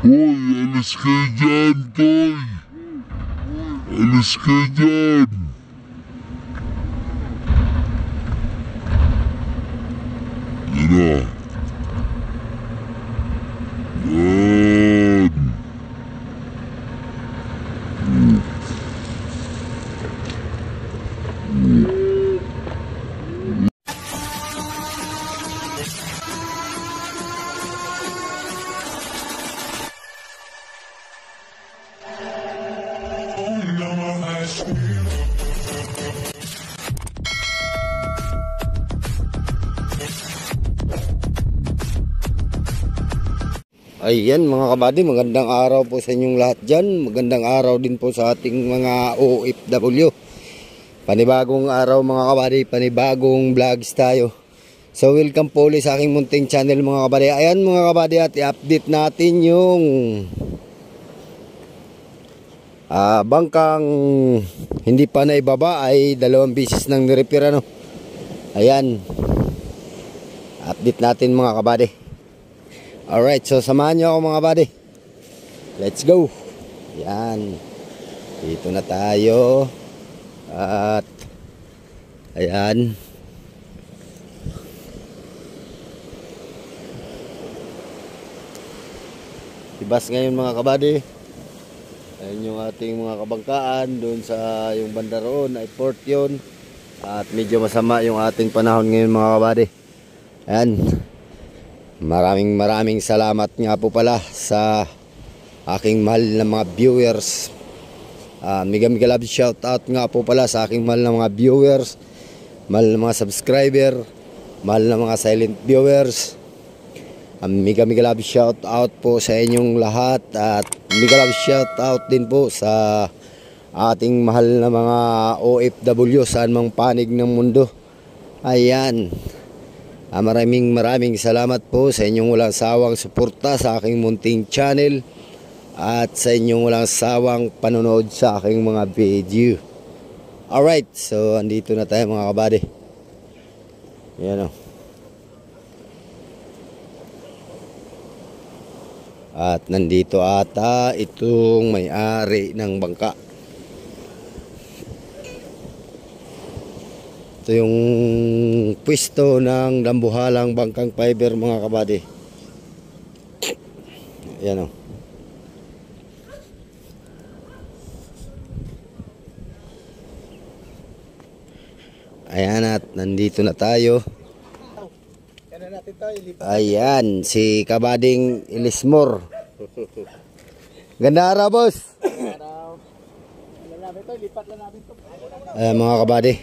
Hoy, alis kayo dyan, Toy. Alis kayo dyan. Yan na. Yan. Ayan mga kabady, magandang araw po sa inyong lahat dyan. Magandang araw din po sa ating mga OFW. Panibagong araw mga kabady, panibagong vlogs tayo. So welcome po ulit sa aking munting channel mga kabady. Ayan mga kabady, at i-update natin yung bangkang hindi pa naibaba ay 2 beses nang nirepair ano. Ayan, update natin mga kabady. Alright, so samahan nyo ako mga buddy. Let's go. Yan. Dito na tayo. At ayan. Ibas ngayon mga kabady. Ayan yung ating mga kabangkaan. Doon sa yung banda roon ay port yun. At medyo masama yung ating panahon ngayon mga kabady. Ayan. Maraming salamat nga po pala sa aking mahal na mga viewers. Mega love shout out nga po pala sa aking mahal na mga viewers, mahal na mga subscriber, mahal na mga silent viewers. Mega love shout out po sa inyong lahat. At mega love shout out din po sa ating mahal na mga OFW saan mang panig ng mundo. Ayan. Maraming salamat po sa inyong walang sawang suporta sa aking munting channel at sa inyong walang sawang panonood sa aking mga video. Alright, so andito na tayo mga kabady. Yan o. At nandito ata itong may-ari ng bangka. Ito yung pwesto ng dambuhalang bangkang fiber mga kabady. Ayan o. Ayan, at nandito na tayo. Ayan, si Kabading Ilismor. Ganda araw boss. Ayan mga kabady,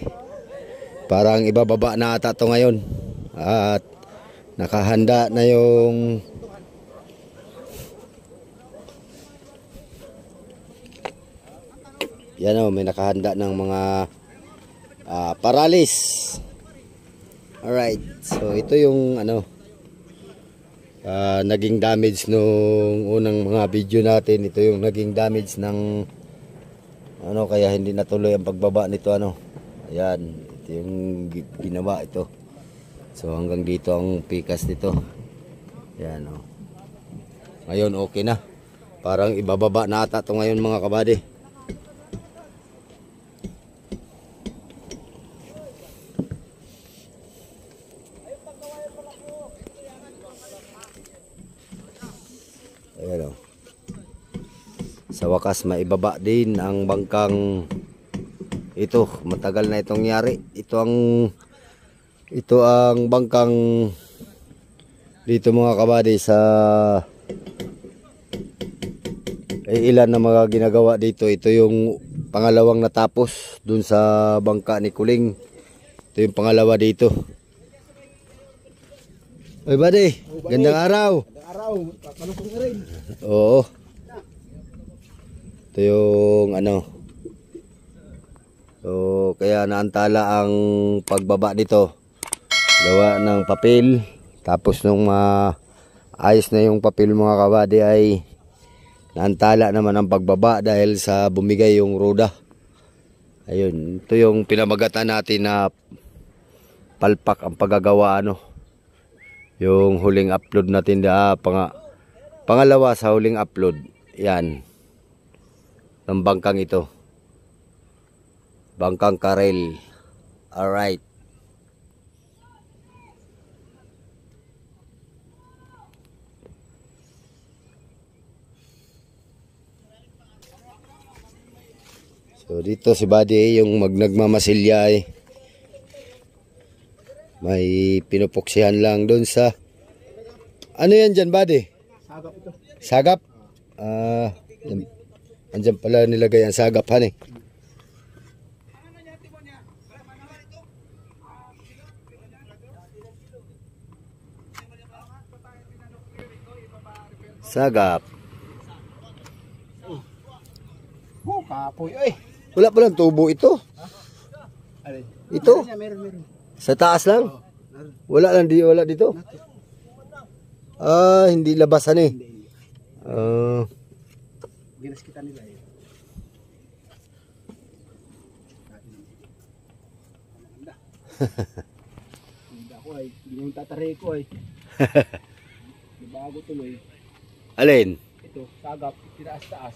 parang ibababa na ata ito ngayon. At nakahanda na yung yan o, may nakahanda ng mga paralis. Alright, so ito yung ano naging damage nung unang mga video natin. Ito yung naging damage ng ano, kaya hindi natuloy ang pagbaba nito ano. Ayan, ito yung ginawa ito. So hanggang dito ang pikas nito. Yan o. Ngayon okay na. Parang ibababa na ata ito ngayon mga kabady. Ayan o. Sa wakas maibaba din ang bangkang ito. Matagal na itong yari. Ito ang bangkang dito mga kabady sa ilan na mga ginagawa dito. Ito yung pangalawang natapos dun sa bangka ni Kuling. Ito yung pangalawa dito. Oy buddy, gandang araw. Gandang araw. Palusong na rin. Oo. Ito yung ano. So kaya naantala ang pagbaba dito. Gawa ng papel. Tapos nung ayos na yung papel mga kabady ay naantala naman ang pagbaba dahil sa bumigay yung roda. Ayun, ito yung pinamagatan natin na palpak ang paggagawa ano. Yung huling upload natin Pangalawa sa huling upload. Yan. Ng bangkang ito. Bangkang Karel. Alright. So dito si Buddy yung nagmamasilya eh. May pinupuksihan lang doon sa ano yan dyan, Buddy? Sagap ito. Sagap? Andyan pala nilagay ang sagapan eh. Sagap. Kapoy. Ay. Wala palang tubo ito. Alin? Ito? Meron. Sa taas lang? Wala lang wala dito. Hindi labasan eh. Ginas kita nila eh. Hindi ako ay. Hindi yung tataray ko ay. Bago tuloy. Alin? Ito, sagap. Tinaas-taas.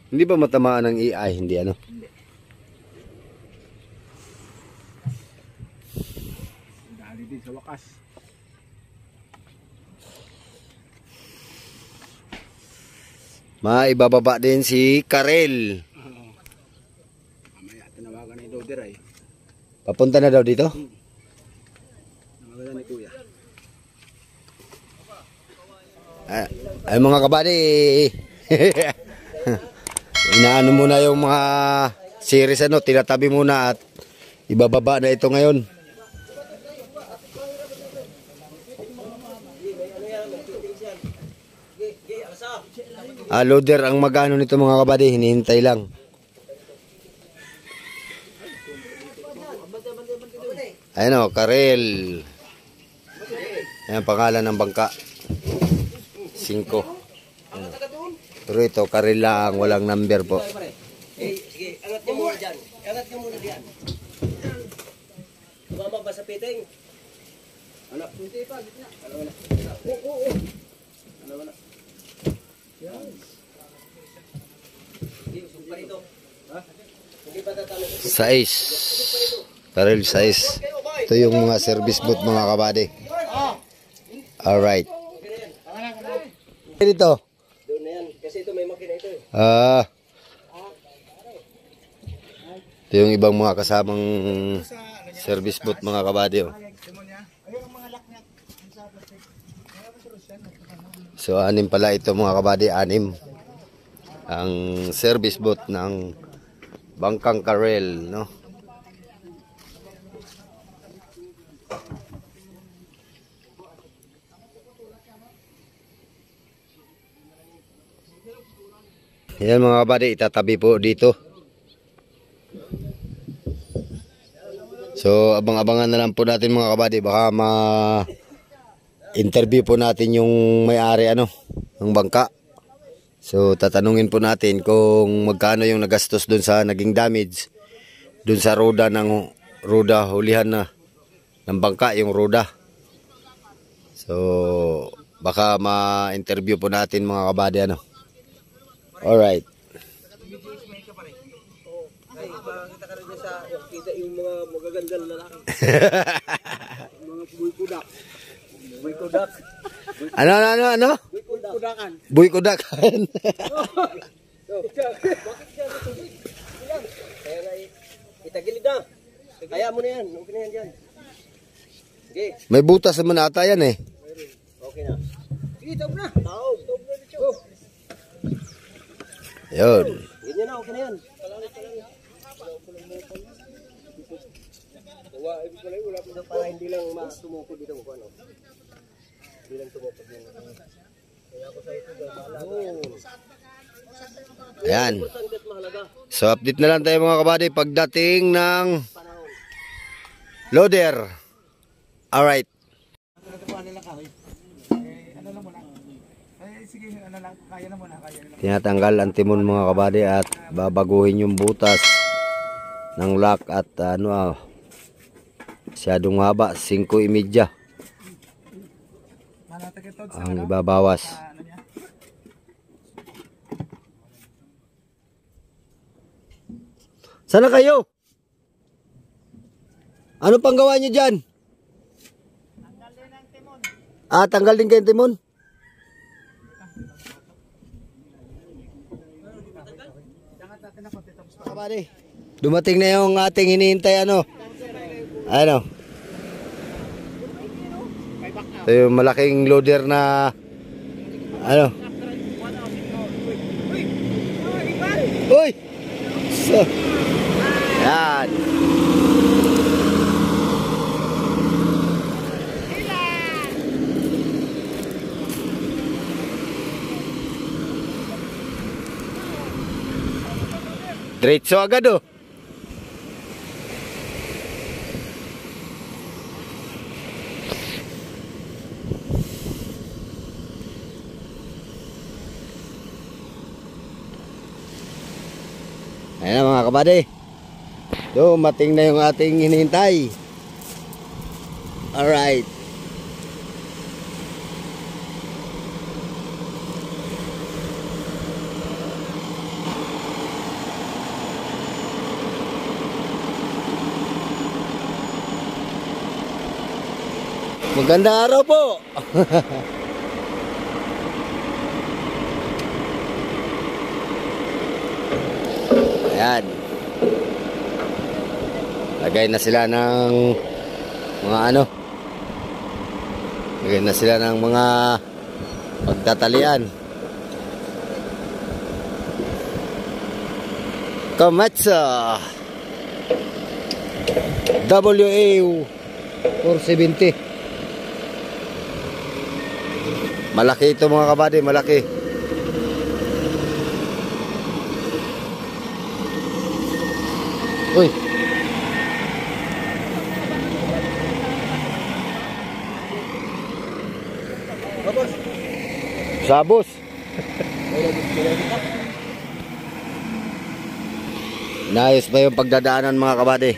Hindi ba matamaan ng AI? Hindi ano? Dali din sa wakas. Maibababa din si Karel. Mamaya tinawagan ni Doder ay. Papunta na daw dito? Tinawagan ni Kuya. Ay mga kabady. Inaano muna yung mga series ano, tinatabi muna at ibababa na ito ngayon. Loader ang magano nito mga kabady, hinihintay lang. Ayan o, Karel. Ayan pangalan ng bangka. 5. Pero ito, Karel lang, walang number po. Sige, angat niyo muna dyan. Angat niyo muna dyan. Tumama ba sa piting? Ano? Hindi pa, gitna. Oo. Ano? Yan. Hindi, usog pa rito. Ha? Hindi pa tatalo. 6. Karel 6. Ito yung mga service boat mga kabady. Alright. Dito. Doon na yan. Kasi ito may makina ito eh. Ito yung ibang mga kasamang service boat mga kabady. Oh. So 6 pala ito mga kabady, 6. Ang service boat ng Bangkang Karel, no? Yan mga kabady, itatabi po dito. So abang-abangan na lang po natin mga kabady, baka interview po natin yung may-ari ano ng bangka. So tatanungin po natin kung magkano yung nagastos doon sa naging damage doon sa roda hulihan na ng bangka, yung roda. So baka ma-interview po natin mga kabady ano. Alright. Ay, makakita ka rin sa kita yung mga magagandang lalaki. Mga buy-kudak. Buy-kudak. Ano? Buy-kudakan. Buy kudakan. Bakit siya natubig? Ilan? Kaya na itagilid na. Kaya mo na yan. Okay na yan dyan. Sige. May butas naman ata yan eh. Okay na. Sige, taob na. Taob na dito. Yun. Ganyan na, okay na yan. Ito para hindi lang tumukod dito kung ano. Hindi lang tumukod yun. Kaya ako sa ito, Ayan. mahalaga. So update na lang tayo mga kabady pagdating ng loader. Alright. Tinatanggal ang timon mga kabady at babaguhin yung butas ng lock at masyadong haba, 5.30. ang ibabawas. Sana kayo? Ano pang gawa nyo dyan? Tanggal din ang timon. Ah, tanggal din kayo timon? Dumating na yung ating hinihintay ano. Ano? Ito yung malaking loader na ano. Uy! So, yan. Diretso agad oh. Ayan na mga kabady. Dumating na yung ating hinihintay. Alright. Magandang araw po. Ayan. Lagay na sila ng mga ano. Lagay na sila ng mga pagtatalian. Komatsu WA 470. Malaki ito mga kabady, malaki. Uy. Sabos. Naayos pa yung pagdadaanan mga kabady.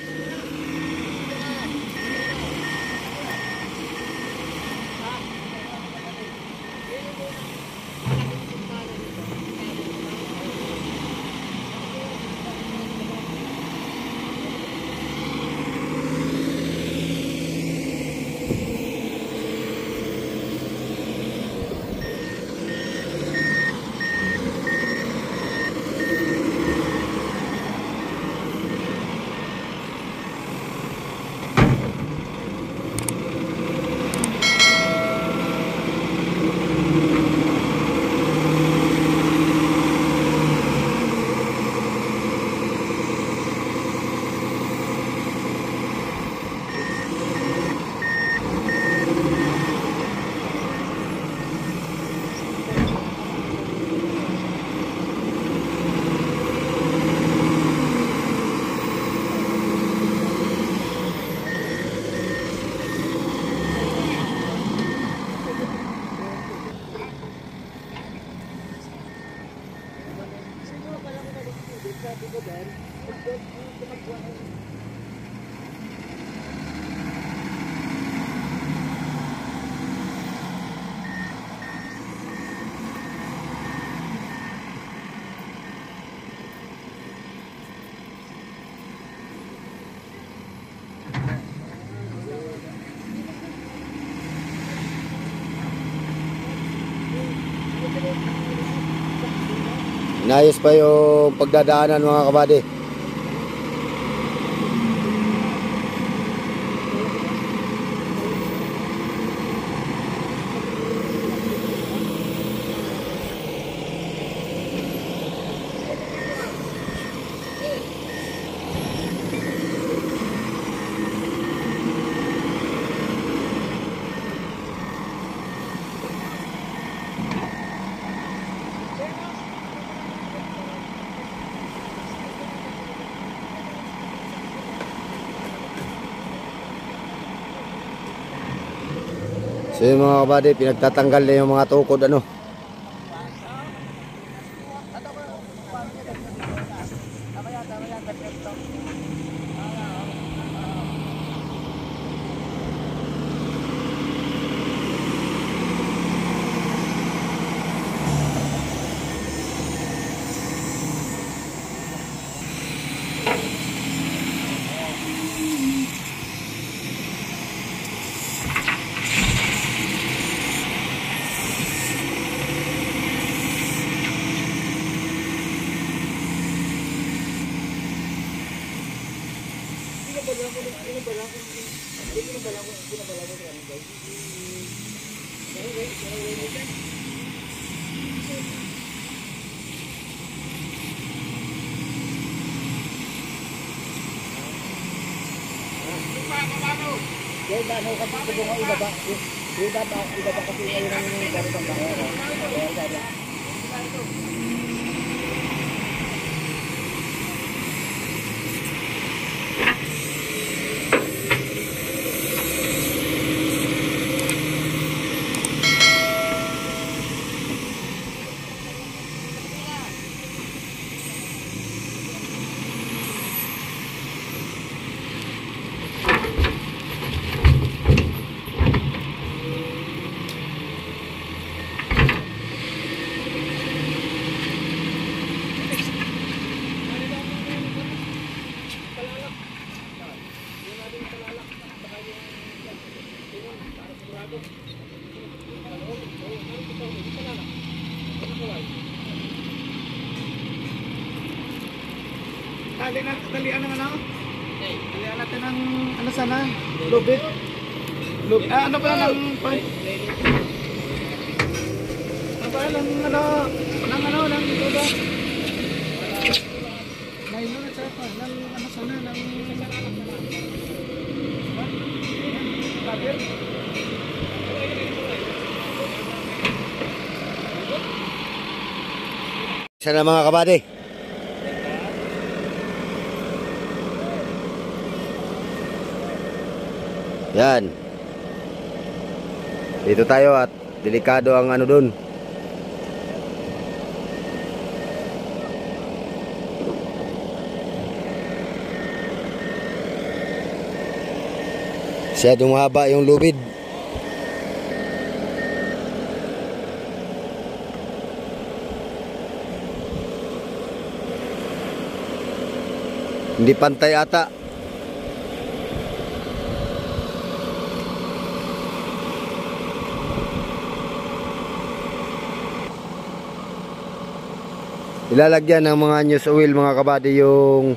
Inayos pa yung pagdadaanan mga kabady. So yung mga kabady, pinagtatanggal na yung mga tukod ano. Yung banaw kasi ito bunga ibaba. Ibaba kasi ayun ang ganito ang bangero. Talian ng ano? Talian natin ng ano sana? Lubid. Ano ba ng ano ba ng ito ba? Nylon at saka ng ano sana ng Isa na mga kabady. Yan. Dito tayo at delikado ang ano dun. Masyadong mahaba yung lubid. Hindi pantay ata. Ilalagyan ng mga news oil mga kabady yung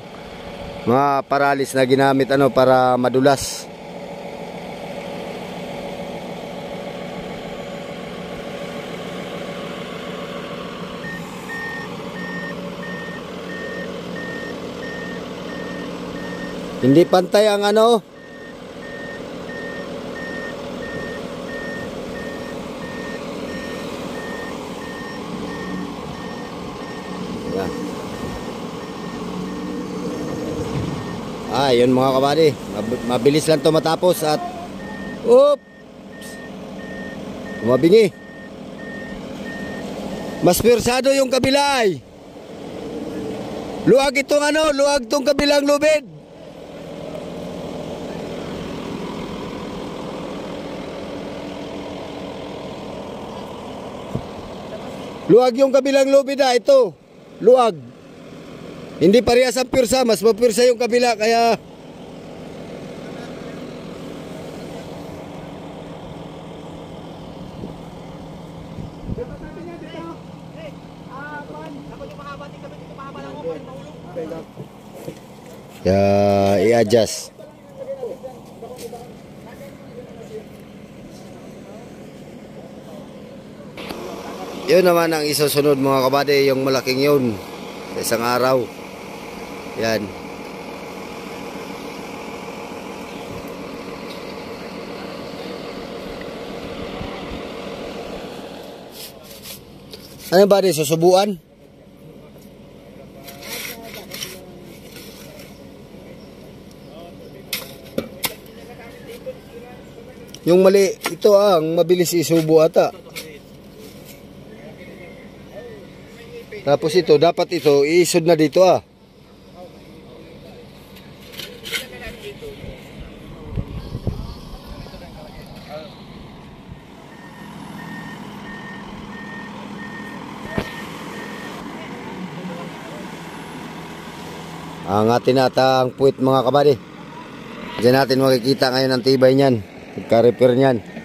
mga paralis na ginamit ano para madulas. Hindi pantay ang ano. Yan. Yun mga kabady. Mabilis lang to matapos at oops. Mabingi. Mas pirsado yung kabila ay. Luwag itong ano, luwag tong kabilang lubid. Luwag yung kabilang lubid na ito. Luwag. Hindi parehas ang pirsa. Mas mapirsa yung kabila. Kaya i-adjust. Yun naman ang isusunod mga kabady, yung malaking yun sa isang araw. Yan. Ano ba di susubuan? Yung mali, ito ang mabilis isubo ata. Tapos ito, dapat ito, iisod na dito ah. Angatin ata ang puwit mga kabady. Diyan natin makikita ngayon ang tibay niyan. Pagka-repair niyan.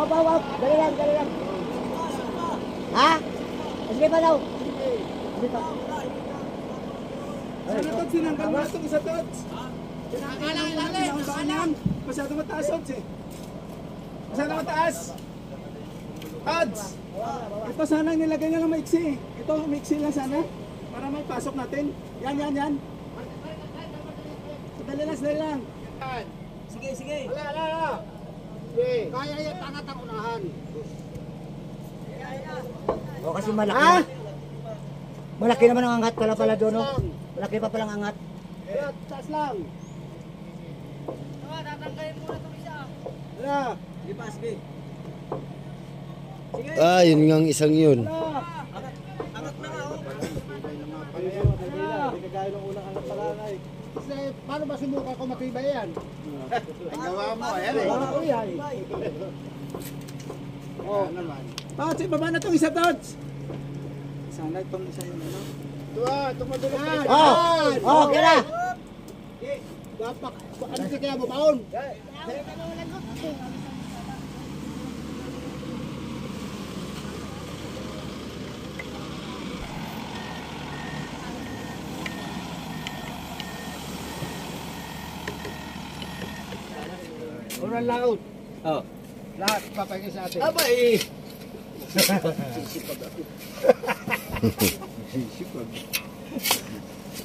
Wag. Dali lang. Ha? Sige pa daw. Sige pa. Sana Tots, sinanggal mo na itong isa Tots. Sinanggal. Masyado mataas Tots eh. Masyado mataas. Tots. Ito sana nilagay nyo lang maiksi. Ito maiksi lang sana. Para may pasok natin. Yan. Dali lang. Sige. Wala. Kaya yan, tangat ang unahan. O kasi malaki. Ha? Malaki naman ang angat pala doon. No? Malaki pa palang angat. Taas lang. Tatanggalin muna itong isa. Wala. Sige pa, sige. Yun nga ang isang yun. Angat na nga, oh. Hindi kagaya ng unang anak palangay. Kasi paano ba sinuka ko matibay yan? Ang gawa mo, ayan eh. Oo, yan. Oo naman. Tots, ibaba na itong isa, Tots. Sana itong isa yun, ano? Itong madulas na isa. Okay na. Dapat, ano ka kaya bumaon? Unang laot. Oh. Lahat, papagay sa atin. Aba eh.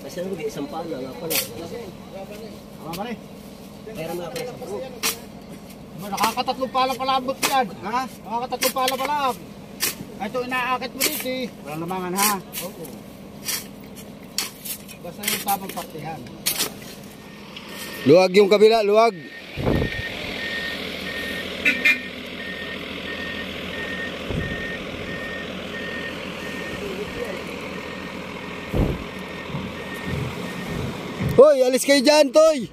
Kasi ano ba, isang pala nga pala. Tama ba rin? Pera nga pala. Nakakatatlong pala abot yan. Ha? Nakakatatlong pala pala. Ito inaakit mo dito eh. Walang lamangan ha? Oo. Basta yung tamang partihan. Luwag yung kabila, luwag. Hoy, alis kayo dyan, Toy!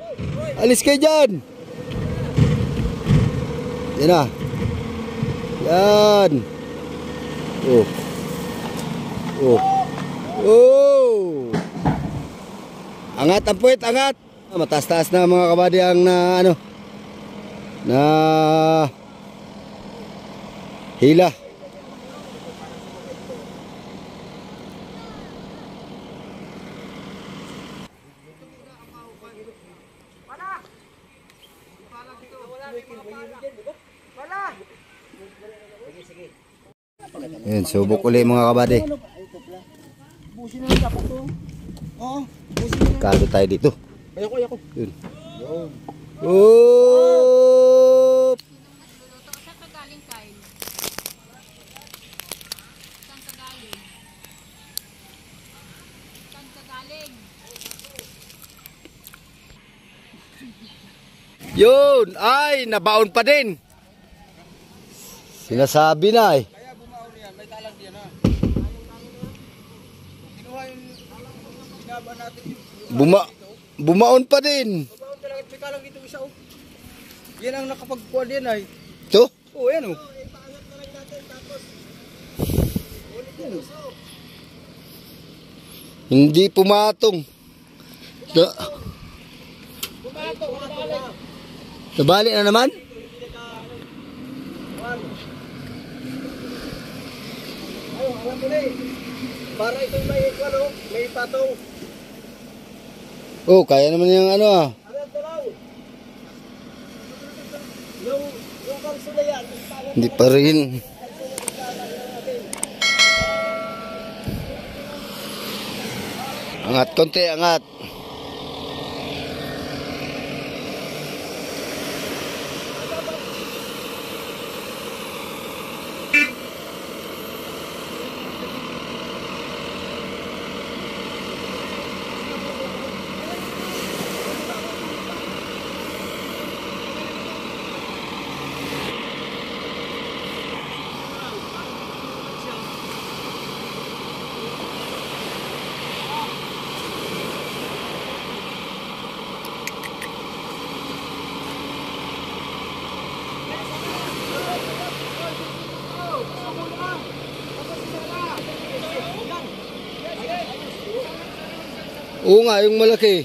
Alis kayo dyan! Yan na. Yan. Oh. Angat ang puwet, angat. Mataas-taas na mga kabady ang na hila. Ayan, subok ulit mga kabady. Busin na lang dapat to. Oo. Kado tayo dito. Ayoko. Yun. Oh! Saan ka galing, Kyle? Saan ka galing? Saan ka galing? Yun! Ay, nabaon pa din. Sinasabi na eh. Kaya bumaon yan, may talang diyan ha. Kinuha yung sinaba natin yung Bumaon pa din. bumaon talaga at may talang dito isa oh. Yan ang nakapagkuha din ay. Ito? Oo, yan oh. Hindi pumatong. Nabalik na naman? Ayun, alam mo na eh. Para ito may ano, may patong. Oh, kaya naman yung Ano ito lang? Yung kalso na yan. Hindi pa rin. Angat konti, angat. Oo nga, yung malaki.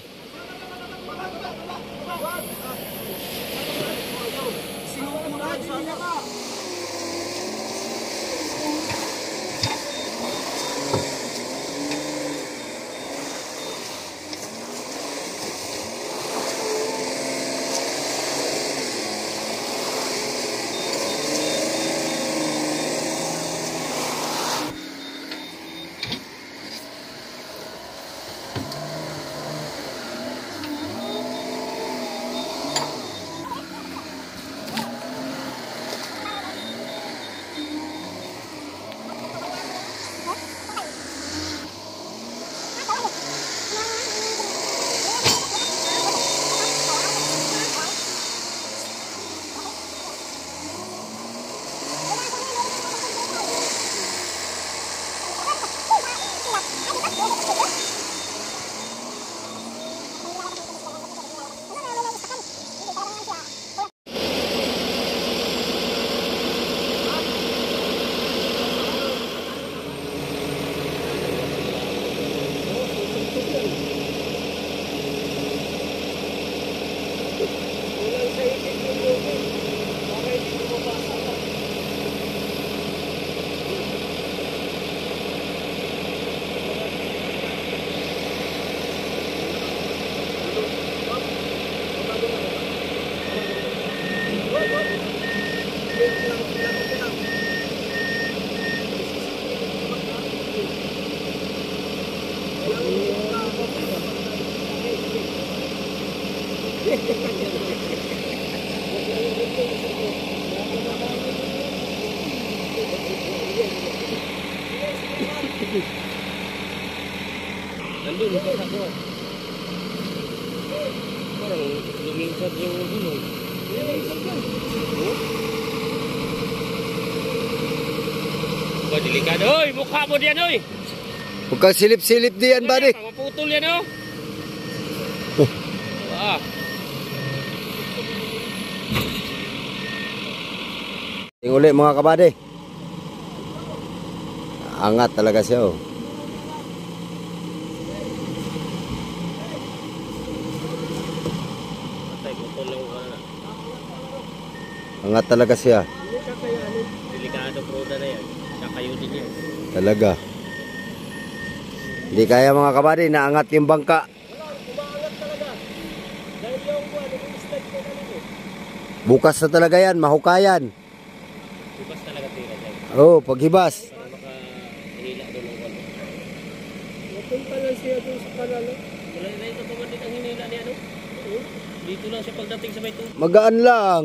Nandun, ito sa ko. Parang lumingsad yung gulong. Ba, delikado. Hoy, mukha mo diyan, hoy! Huwag kang silip-silip diyan, buddy. Maputol yan, oh! Ah. Tingnan ulit mga kabady. Angat talaga siya, oh. Patay, putol lang ko na. Angat talaga siya. Delikado proda na yan. Kakayo din yan. Talaga. Hindi kaya mga kabady, naangat yung bangka. Bukas na talaga yan, mahukayan. Bukas talaga tira dyan. Oo, paghibas. Para makahila doon ng wala. Napunta lang siya doon sa kanal. Wala na ito pamandit ang hinila niya, no? Dito lang siya pagdating sa may tubig. Magaan lang.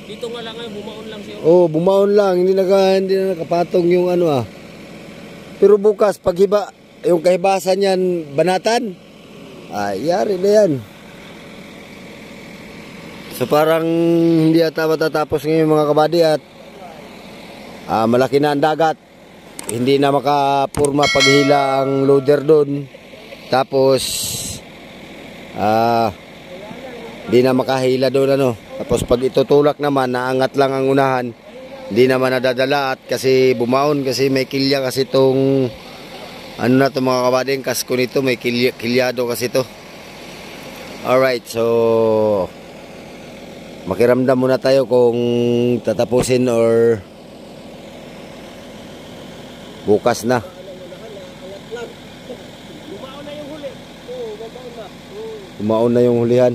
Dito nga lang ngayon, bumaon lang siya. Oo, bumaon lang. Hindi na nakapatong yung ano ah. Pero bukas, paghiba, yung kahibasan yan, banatan. Ay, yari na yan. So parang hindi ata matatapos ngayon mga kabady at malaki na ang dagat. Hindi na makapurma paghila ang loader doon. Tapos hindi na makahila doon ano. Tapos pag itutulak naman, naangat lang ang unahan. Hindi naman nadadala at kasi bumaon kasi may kilya kasi itong ano na to mga kabady, yung kasko nito may kilyado kasi to. Alright, so makiramdam muna tayo kung tatapusin or bukas na. Bumaon na yung huli. Oo, bumaon na. Bumaon na yung hulihan.